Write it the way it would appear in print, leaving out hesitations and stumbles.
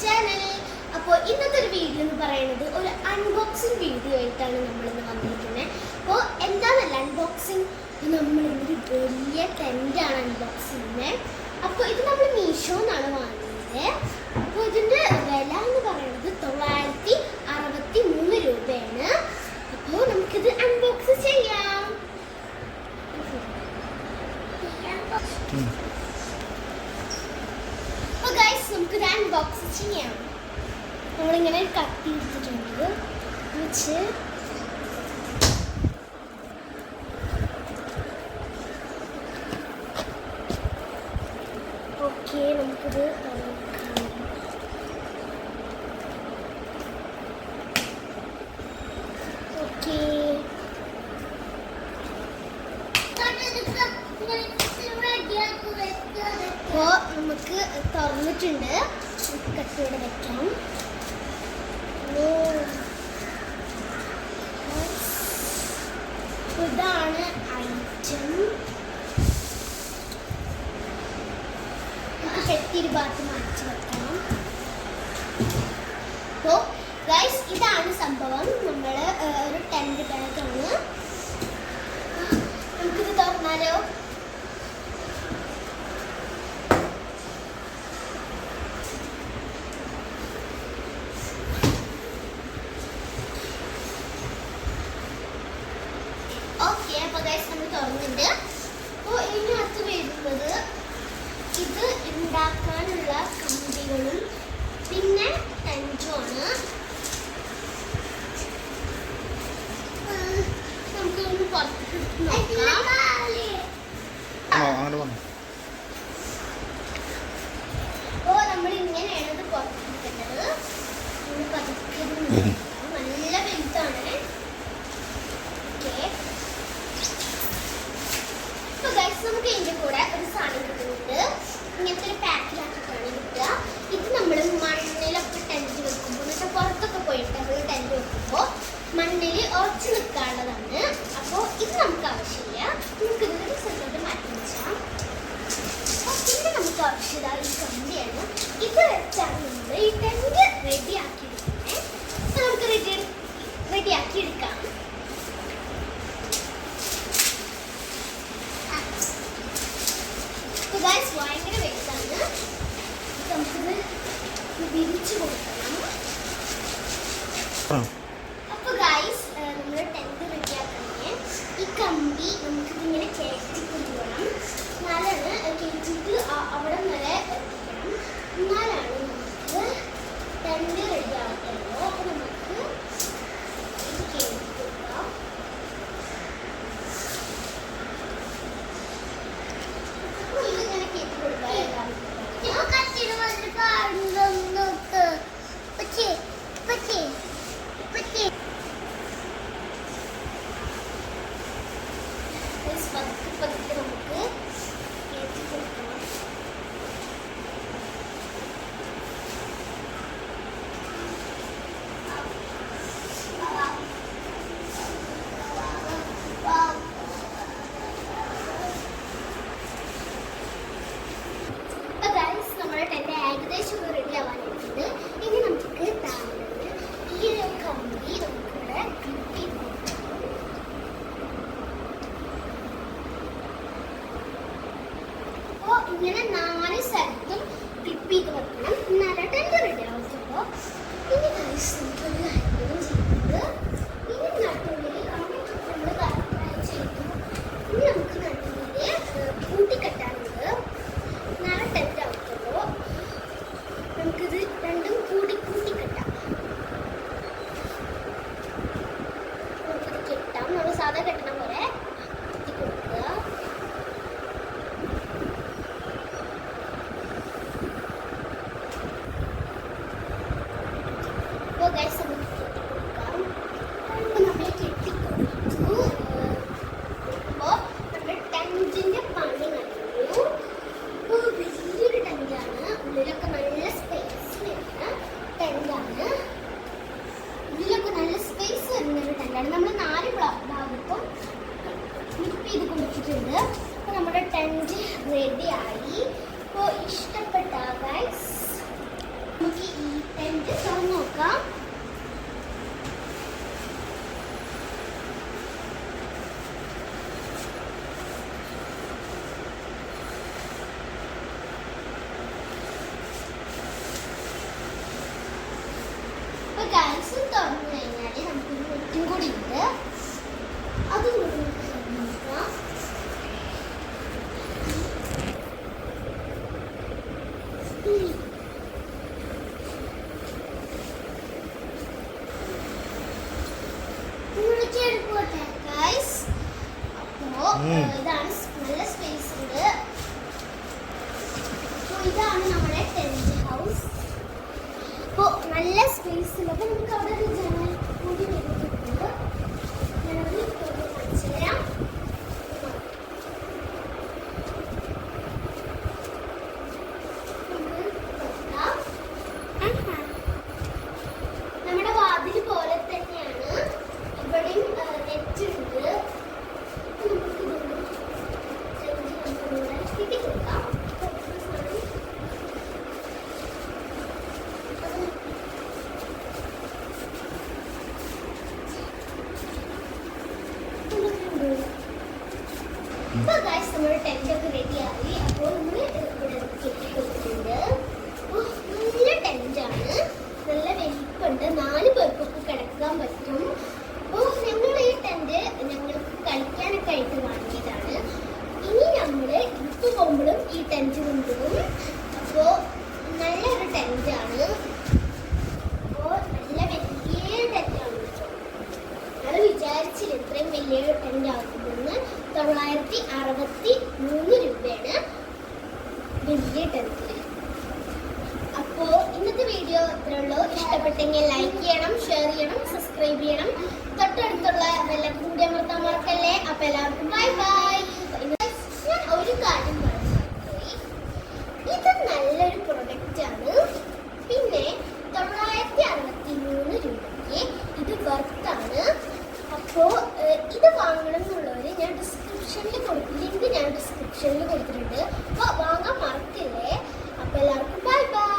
Channel. അപ്പോൾ ഇന്നത്തെ ഒരു വീഡിയോ എന്ന് പറയുന്നത് ഒരു അൺബോക്സിങ് വീഡിയോ ആയിട്ടാണ് നമ്മളിന്ന് വന്നിരിക്കുന്നത്. അപ്പോൾ എന്താണെന്നല്ല അൺബോക്സിങ്, നമ്മളിന്നൊരു വലിയ ടെൻ്റാണ് അൺബോക്സ് ചെയ്യുന്നത്. അപ്പോൾ ഇത് നമ്മൾ മീഷോന്നാണ് വാങ്ങിയത്. അപ്പോൾ ഇതിൻ്റെ വില എന്ന് പറയുന്നത് 963 രൂപയാണ്. അപ്പോൾ നമുക്കിത് അൺബോക്സ് ചെയ്യാം. അപ്പോൾ ഗൈസ് നമുക്കിത് അൺബോക്സ് ചെയ്യാം. നമ്മളിങ്ങനെ കത്തി എടുത്തിട്ടുണ്ട് വെച്ച് ഓക്കെ നമുക്കിത് ഓക്കെ അപ്പോൾ നമുക്ക് തുറന്നിട്ടുണ്ട്. കത്തിയോടെ വെക്കാം. ഇതാണ് ഐറ്റം. ചെത്തിരി ഭാഗത്ത് മാറ്റി വെക്കണം. അപ്പോൾ ഗൈസ് ഇതാണ് സംഭവം. നമ്മൾ ഒരു ടെൻ്റ് കണക്കാണ്. നമുക്കിത് തുറന്നാലോ? ഓക്കെ, അപ്പോൾ ഗൈസ് നമ്മൾ തുറന്നിട്ടുണ്ട്. അപ്പോൾ ഇതിനകത്ത് വരുന്നത് ഇത് ഉണ്ടാക്കാനുള്ള കമ്പികളും പിന്നെ ടെൻറ്റുമാണ്. നമുക്കൊന്ന് പുറത്തേക്ക് നോക്കാം. അപ്പോൾ നമ്മൾ ഇങ്ങനെയാണ് ഇത് പുറത്തെടുക്കേണ്ടത്. നല്ല വലുതാണ്. നമുക്ക് ഇതിൻ്റെ കൂടെ ഒരു സാധനം കിട്ടുന്നുണ്ട്. ഇങ്ങനത്തെ ഒരു പാക്കിലാക്കിയിട്ടാണ് കിട്ടുക. ഇത് നമ്മൾ മണ്ണിലൊക്കെ ടെൻറ്റ് വെക്കുമ്പോൾ എന്നുവെച്ചാൽ പുറത്തൊക്കെ പോയിട്ട് നമ്മൾ ടെൻറ്റ് വെക്കുമ്പോൾ മണ്ണിൽ ഉറച്ച് നിൽക്കാനുള്ളതാണ്. അപ്പോൾ ഇത് നമുക്ക് ആവശ്യമില്ല. നമുക്ക് ഇതിൻ്റെ സ്ഥലത്തോട്ട് മാറ്റി വെച്ചാൽ. അപ്പോൾ പിന്നെ നമുക്ക് ആവശ്യത ഈ കമ്പിയാണ്. ഇത് വെച്ചാണ് നമ്മൾ ഈ ടെൻറ്റ് റെഡിയാക്കി എടുക്കുന്നത്. അപ്പോൾ നമുക്ക് റെഡിയാക്കി എടുക്കാം. ഗൈസ് ഭയങ്കര വെയിറ്റാണ്. നമുക്കിത് വിരിച്ചു കൊടുക്കണം. അപ്പോൾ ഗൈസ് നമ്മൾ ടെൻറ്റ് റെഡിയാക്കണേ. ഈ കമ്പി നമുക്കിതിങ്ങനെ കയറ്റി കൊണ്ടുപോകണം. എന്നാലാണ് കയറ്റിയിട്ട് അവിടെ വരെ എത്തിക്കണം. എന്നാലാണ് നമുക്ക് ടെൻറ്റ് റെഡിയാക്കുള്ളൂ. അപ്പോൾ നമുക്ക് ഇത് കയറ്റി കൊടുക്കാം. പതുക്കെ നമുക്ക് കയറ്റി കൊടുക്കണം. നമ്മുടെ ടെൻറ്റ് ഏകദേശം റെഡി ആവാനായിട്ടുണ്ട്. ഇനി നമുക്ക് താഴെ ഈ ഒരു കമ്പി നമുക്കിവിടെ കിട്ടി. അപ്പോൾ ഇങ്ങനെ 4 സ്ഥലത്തും ക്ലിപ്പ് ചെയ്ത് വെക്കണം. എന്നാലും ടെൻറ്റ് റെഡി ആവുമ്പോൾ ഇനി നമുക്കൊരു കാര്യം ചെയ്യുന്നത് ഇനി നട്ടുള്ളിൽ നമ്മൾ ചെയ്തു. ഇനി നമുക്ക് നട്ടുള്ളിൽ കൂട്ടിക്കെട്ടാനുണ്ട്. നാളെ ടെൻറ്റ് ആവുമ്പോൾ നമുക്കിത് രണ്ടും കൂട്ടിക്കെട്ടാം. നമുക്കിത് കെട്ടാം. നമ്മൾ സാധാ കെട്ടണ പോലെ കെട്ടി കൊടുക്കുക. അപ്പോൾ ഗൈസ് നമുക്ക് കെട്ടിക്കൊടുക്കാം. നമ്മൾ കെട്ടിക്കൊടുത്തു. അപ്പോൾ നമ്മുടെ ടെൻറ്റിൻ്റെ പണി കഴിഞ്ഞു. വലിയൊരു ടെൻറ്റാണ്. ഉള്ളിലൊക്കെ നല്ല സ്പേസ് വരുന്ന ടെൻറ്റാണ്. ഉള്ളിലൊക്കെ നല്ല സ്പേസ് വരുന്നൊരു ടെൻറ്റാണ്. നമ്മൾ 4 ഭാഗത്തും ക്ലിപ്പ് ചെയ്ത് കൊടുത്തിട്ടുണ്ട്. അപ്പോൾ നമ്മുടെ ടെൻറ്റ് റെഡിയായി. അപ്പോൾ ഇഷ്ടപ്പെട്ട ഗൈസ് നമുക്ക് ഈ കൂടി ഉണ്ട്. അതും കൂടി നോക്കാം. ഇതാണ് നല്ല സ്പേസ് ഉണ്ട്. ഇതാണ് നമ്മുടെ ടെന്റ് ഹൗസ്. അപ്പോൾ നല്ല സ്പേസ് ഉണ്ട്. അപ്പോൾ നമുക്ക് അവിടെ ഒരു ജനൽ കൂടി വരുന്നുണ്ട്. ജനലിൽ കാണിച്ചു തരാം. നമ്മുടെ വാതിൽ പോലെ തന്നെയാണ് ഇവിടെയും നെറ്റ് ഉണ്ട്. അപ്പോൾ ഗൈസ് നമ്മുടെ ടെൻ്റൊക്കെ റെഡിയായി. അപ്പോൾ നമ്മൾ ഇവിടെ കെട്ടിക്കൊടുത്തിട്ടുണ്ട്. അപ്പോൾ നല്ല ടെൻ്റാണ്, നല്ല വലിപ്പമുണ്ട്, 4 പേർക്കൊക്കെ കിടക്കാൻ പറ്റും. അപ്പോൾ ഞങ്ങൾ ഈ ടെൻ്റ് ഞങ്ങൾക്ക് കളിക്കാനൊക്കെ ആയിട്ട് വാങ്ങിയതാണ്. ഇനി നമ്മൾ ട്രിപ്പ് പോകുമ്പോഴും ഈ ടെൻ്റ് കൊണ്ടുപോകും. അപ്പോൾ നല്ലൊരു ടെൻ്റാണ്. അപ്പോൾ നല്ല വലിയ ടെൻ്റാണ്. അത് വിചാരിച്ചില്ല ഇത്രയും വലിയ ടെൻ്റ് ആകുമെന്ന്. 963 രൂപയാണ് വലിയ ടെൻ്റിന്. അപ്പോൾ ഇന്നത്തെ വീഡിയോ ഇത്രേ ഉള്ളൂ. ഇഷ്ടപ്പെട്ടെങ്കിൽ ലൈക്ക് ചെയ്യണം, ഷെയർ ചെയ്യണം, സബ്സ്ക്രൈബ് ചെയ്യണം. തൊട്ടടുത്തുള്ള ബെല്ലൈക്കൺ കൂടി അമർത്താൻ മറക്കല്ലേ. അപ്പോൾ എല്ലാവർക്കും ബൈ ബൈ. ഞാൻ ഒരു കാര്യം പറഞ്ഞു പോയി, ഇത് നല്ലൊരു പ്രൊഡക്റ്റാണ്. പിന്നെ 963 രൂപയ്ക്ക് ഇത് വർത്താണ്. അപ്പോൾ ഇത് വാങ്ങണം എന്നുള്ളവർ ഞാൻ ലിങ്ക് ഡിസ്ക്രിപ്ഷനിൽ കൊടുത്തിട്ടുണ്ട്. അപ്പോൾ വാങ്ങാൻ മറക്കില്ലേ. അപ്പോൾ എല്ലാവർക്കും ബൈ ബൈ.